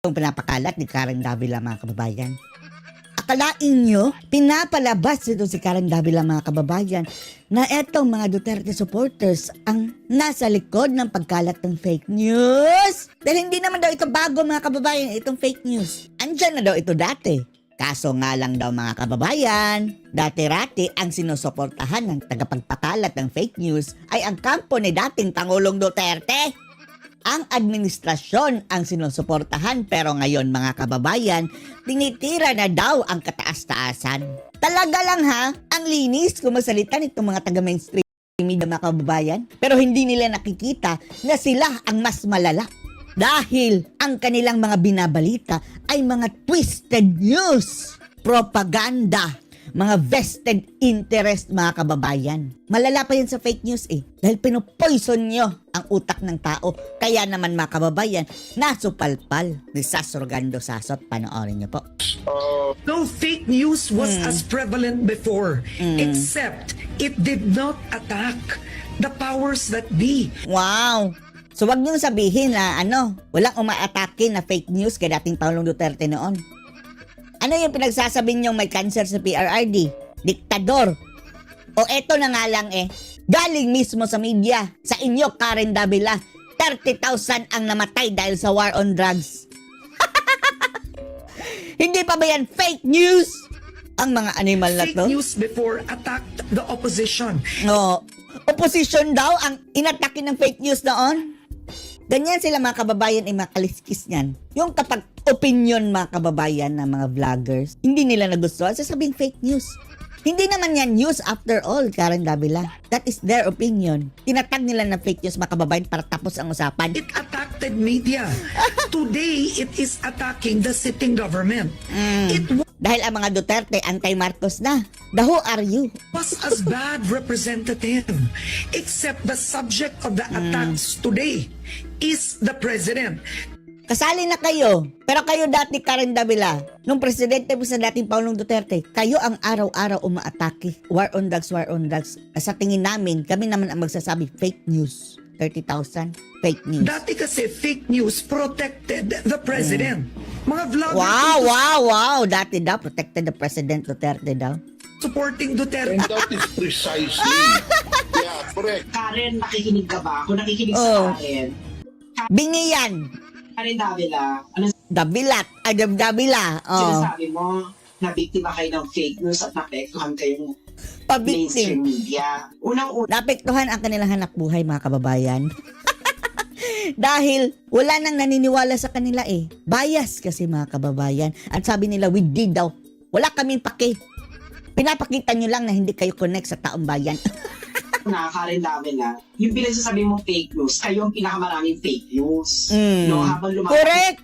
Yung pinapakalat ni Karen Davila, mga kababayan. Akalain nyo, pinapalabas ito si Karen Davila, mga kababayan, na etong mga Duterte supporters ang nasa likod ng pagkalat ng fake news. Dahil hindi naman daw ito bago, mga kababayan, itong fake news. Andyan na daw ito dati. Kaso nga lang daw, mga kababayan, dati-rati ang sinusuportahan ng tagapagpakalat ng fake news ay ang kampo ni dating Pangulong Duterte. Ang administrasyon ang sinusuportahan, pero ngayon, mga kababayan, tinitira na daw ang kataas-taasan. Talaga lang ha, ang linis kumasalita nitong mga taga-mainstream media, mga kababayan, pero hindi nila nakikita na sila ang mas malala. Dahil ang kanilang mga binabalita ay mga twisted news, propaganda, mga vested interest, mga kababayan. Malala pa yan sa fake news dahil pinupoison nyo ang utak ng tao. Kaya naman, mga kababayan, nasupalpal ni Sas Sorgando Sasot. Panoorin nyo po. No fake news was as prevalent before, except it did not attack the powers that be. Wow! So wag niyong sabihin na walang umaatake na fake news kay dating Pangulong Duterte noon. Ano yung pinagsasabi niyong may cancer sa PRRD? Diktador. O eto na nga lang galing mismo sa media, sa inyo, Karen Davila, 30,000 ang namatay dahil sa war on drugs. Hindi pa ba yan fake news? Ang mga animal na to? Fake news before attacked the opposition. No. Opposition daw ang inatake ng fake news noon. Ganyan sila, mga kababayan, makaliskis niyan. Yung kapag opinion, mga kababayan, ng mga vloggers, hindi nila nagustuhan, sasabing fake news. Hindi naman yan news after all, Karen Davila. That is their opinion. Tinatag nila na fake news, mga kababayan, para tapos ang usapan. It attacked media. Today, it is attacking the sitting government. It Dahil ang mga Duterte, anti-Marcos na. The who are you? was as bad representative, except the subject of the attacks today is the president. Kasali na kayo. Pero kayo dati, Karen Davila, nung presidente mo sa dating Pangulong Duterte, kayo ang araw-araw umaatake. War on drugs, war on drugs. Sa tingin namin, kami naman ang magsasabi, fake news. 30,000 fake news. Dati kasi fake news protected the president. Mga vloggers Wow. Dati daw, protected the President Duterte daw. supporting Duterte. And that is precisely, yeah, correct. Karen, nakikinig ka ba? Kung nakikinig Oh. sa Karen, Bingi yan. Karen Davila, ano Dabilat. Davila. sinasabi mo na biktima kayo ng fake news at naapektuhan kayong Pabiktim. mainstream media? Unang-una, Naapektuhan ang kanilang hanap buhay, mga kababayan. Dahil wala nang naniniwala sa kanila Bias kasi, mga kababayan. At sabi nila, we did daw. Wala kaming pake. Pinapakita nyo lang na hindi kayo connect sa taong bayan. Karen Davila, yung pinagsasabi mong fake news, kayo ang pinakamaraming fake news. Mm. No, habang lumalaki.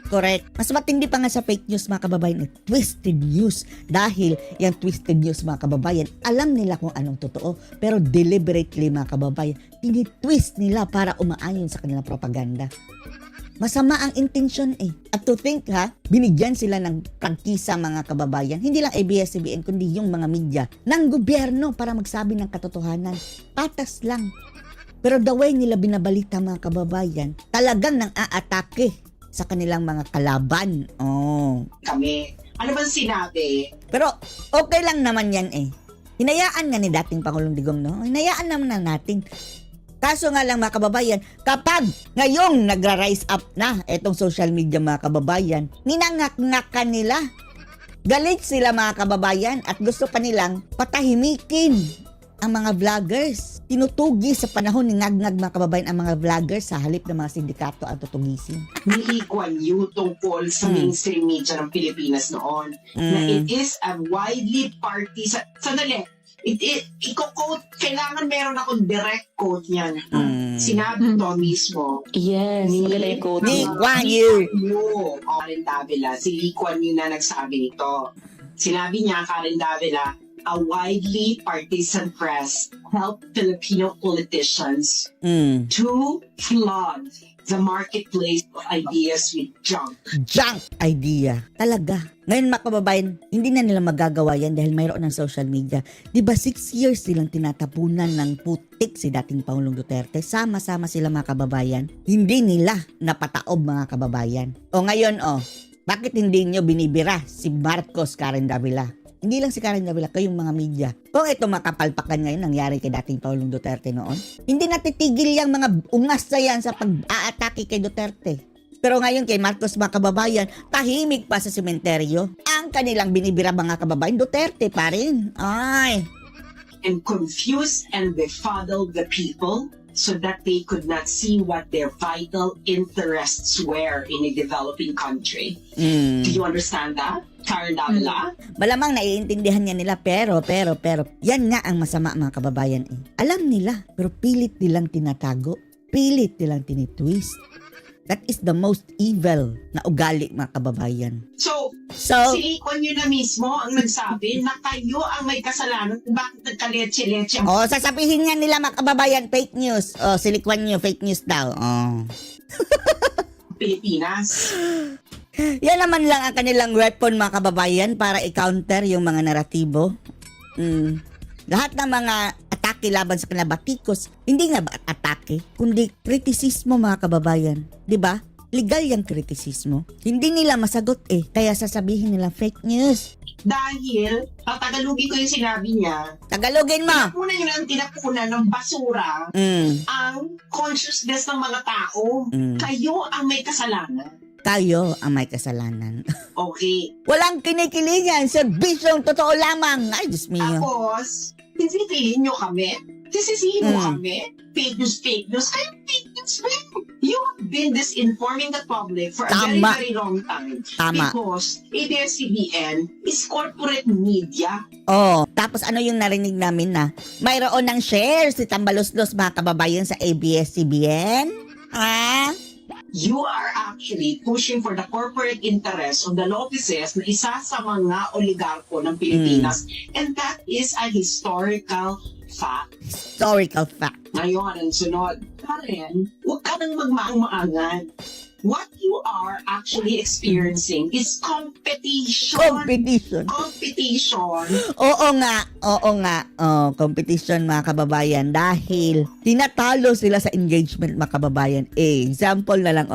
Correct. Mas matindi pa nga sa fake news, mga kababayan, twisted news. Dahil yung twisted news, mga kababayan, alam nila kung anong totoo, pero deliberately, mga kababayan, tinitwist nila para umaayon sa kanilang propaganda. Masama ang intention At to think binigyan sila ng prangkisa, mga kababayan. Hindi lang ABS-CBN, kundi yung mga media ng gobyerno para magsabi ng katotohanan. Patas lang. Pero the way nila binabalita, mga kababayan, talagang nang aatake sa kanilang mga kalaban. Kami. Ano bang sinabi? Pero okay lang naman yan Hinayaan nga ni dating Pangulong Digong, no? Hinayaan naman na natin. Kaso nga lang, mga kababayan, kapag ngayong nagra-rise up na itong social media, mga kababayan, ninangak-ngakan nila. Galit sila, mga kababayan, at gusto pa nilang patahimikin ang mga vloggers. Tinutugi sa panahon ni ngag-ngag, mga kababayan, ang mga vloggers sa halip ng mga sindikato at tutugisin. Ni Lee Kuan Yew tungkol sa mainstream media ng Pilipinas noon na it is a widely party sandali. Iko-quote, kailangan meron akong direct quote niyan. Sinabi to mismo. Yes, maganda yung quote. Lee Kuan Yew. Karen Davila, si Lee Kuan Yew na nagsabi nito. Sinabi niya, Karen Davila, a widely partisan press helped Filipino politicians to flood the marketplace of ideas with junk. Junk idea. Talaga. Ngayon mga kababayan, hindi na nila magagawa yan dahil mayroon ng social media. Di ba 6 years silang tinatapunan ng putik si dating Pangulong Duterte? Sama-sama sila mga kababayan. Hindi nila napataob mga kababayan. O ngayon bakit hindi nyo binibira si Marcos Karen Davila? Hindi lang si Karen Davila, kayong mga media. Kung ito makapalpakan ngayon nangyari kay dating Pangulong Duterte noon, hindi natitigil yung mga ungas na yan sa pag-aatake kay Duterte. Pero ngayon kay Marcos mga kababayan, tahimik pa sa sementeryo. Ang kanilang binibira mga kababayan, Duterte pa rin. Ay! And confuse and befuddle the people so that they could not see what their vital interests were in a developing country. Do you understand that, Karen Davila? Malamang naiintindihan niya nila pero yan nga ang masama mga kababayan eh. Alam nila pero pilit nilang tinatago, pilit nilang tinitwist. That is the most evil na ugali mga kababayan. So si Icon yun na mismo ang nagsabi na kayo ang may kasalanan kung bakit nagkaletse-letse ang sasabihin nga nila mga kababayan, fake news. Silikwan nyo, fake news daw. Pilipinas. Yan naman lang ang kanilang weapon mga kababayan para i-counter yung mga naratibo. Lahat ng mga atake laban sa kanila batikos, hindi nga ba atake, kundi kritisismo mga kababayan. 'Di ba? Legal yung kritisismo. Hindi nila masagot kaya sasabihin nila fake news. Dahil, tagalugin ko yung sinabi niya, Tagalogin mo! tinapunan ng basura ang consciousness ng mga tao. Kayo ang may kasalanan. Tayo ang may kasalanan. Okay. Walang kinikilingan, serbisyong totoo lamang. Ay, Diyos mio. Tapos, sisisihin nyo kami. Sisisihin mo kami. Fake news. Kayo fake news, man. You have been disinforming the public for a very, Tama. very long time. Tama. Because ABS-CBN is corporate media. Tapos ano yung narinig namin na mayroon ng shares si Tambaloslos mga kababayan sa ABS-CBN? You are actually pushing for the corporate interest of the Lopezes na isa sa mga oligarko ng Pilipinas. And that is a historical fact. Historical fact. Ngayon, ang sunod, Karen, huwag ka nang magmaang-maangan. What you are actually experiencing is competition. Competition. Oo nga. Competition mga kababayan dahil tinatalo sila sa engagement mga kababayan. Example na lang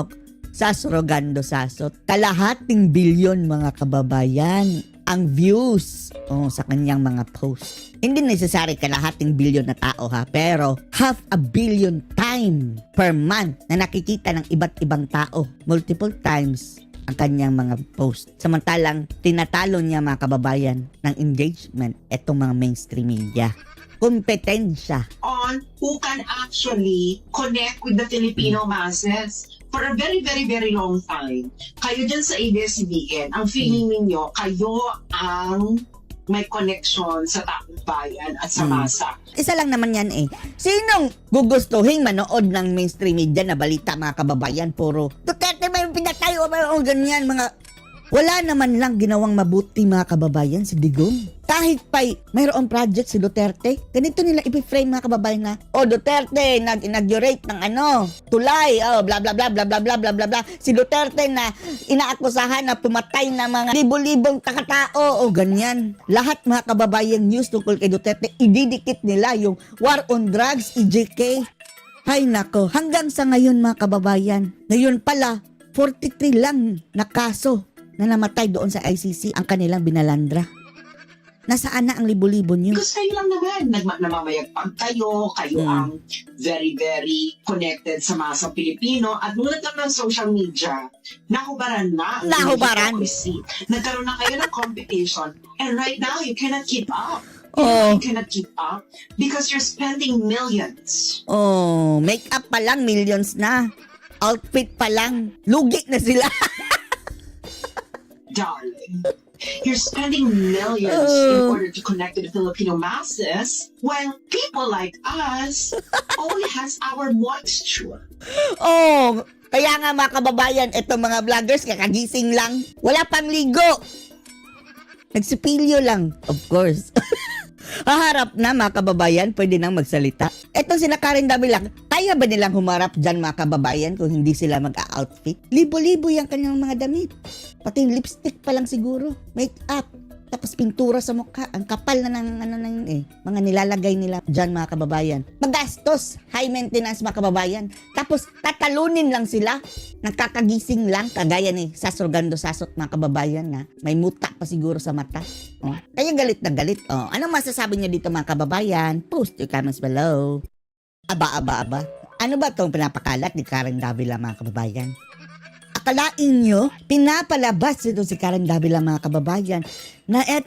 Saso Rogando Saso. Kalahating bilyon mga kababayan ang views sa kanyang mga post. Hindi necessary kalahating bilyon na tao pero 500 million time per month na nakikita ng iba't ibang tao multiple times ang kanyang mga post. Samantalang tinatalo niya mga kababayan ng engagement etong mga mainstream media. Kompetensya. On who can actually connect with the Filipino masses. For a very, very, very long time, kayo dyan sa ABS-CBN, ang feeling ninyo, kayo ang may connection sa taong bayan at sa masa. Isa lang naman yan Sinong gugustuhin manood ng mainstream media na balita mga kababayan? Puro, Duterte may pinatayo, ganyan mga... Wala naman lang ginawang mabuti mga kababayan si Digong. Kahit pa'y mayroong project si Duterte, ganito nila ipiframe mga kababayan na, Duterte nag-inaugurate ng tulay, bla bla bla bla bla bla bla bla bla. Si Duterte na inaakusahan na pumatay na mga libo-libong takatao, ganyan. Lahat mga kababayan news tungkol kay Duterte, ididikit nila yung war on drugs, EJK. Hay nako, hanggang sa ngayon mga kababayan, ngayon pala, 43 lang na kaso na namatay doon sa ICC ang kanilang binalandra. Nasaan na ang libo-libo niyo? Because kayo lang naman, namamayagpag kayo ang very, very connected sa masa Pilipino at nung nagkaroon ng social media, nahubaran na. Nagkaroon na kayo ng competition and right now you cannot keep up. You cannot keep up because you're spending millions. Make-up pa lang, millions na. Outfit pa lang, lugi na sila. Darling, you're spending millions in order to connect to the Filipino masses when people like us only has our moisture. Kaya nga mga kababayan, itong mga vloggers kakagising lang. Wala pang ligo. Nagsipilyo lang, of course. Haharap na mga kababayan, pwede nang magsalita. Etong sina Karen Davila, Kaya ba nilang humarap dyan mga kababayan kung hindi sila mag-outfit? Libo-libo yung kanyang mga damit. Pati yung lipstick pa lang siguro. Make-up. Tapos pintura sa mukha. Ang kapal na ng mga nilalagay nila dyan mga kababayan. Magastos. High maintenance mga kababayan. Tapos tatalunin lang sila. Nagkakagising lang. Kagaya ni Sasurgando Sasot mga kababayan na may muta pa siguro sa mata. Oh. Kaya galit na galit. Oh. Anong masasabi niyo dito mga kababayan? Post your comments below. Aba. Ano ba itong pinapakalat ni Karen Davila mga kababayan? Akalain nyo, pinapalabas ito si Karen Davila mga kababayan na eto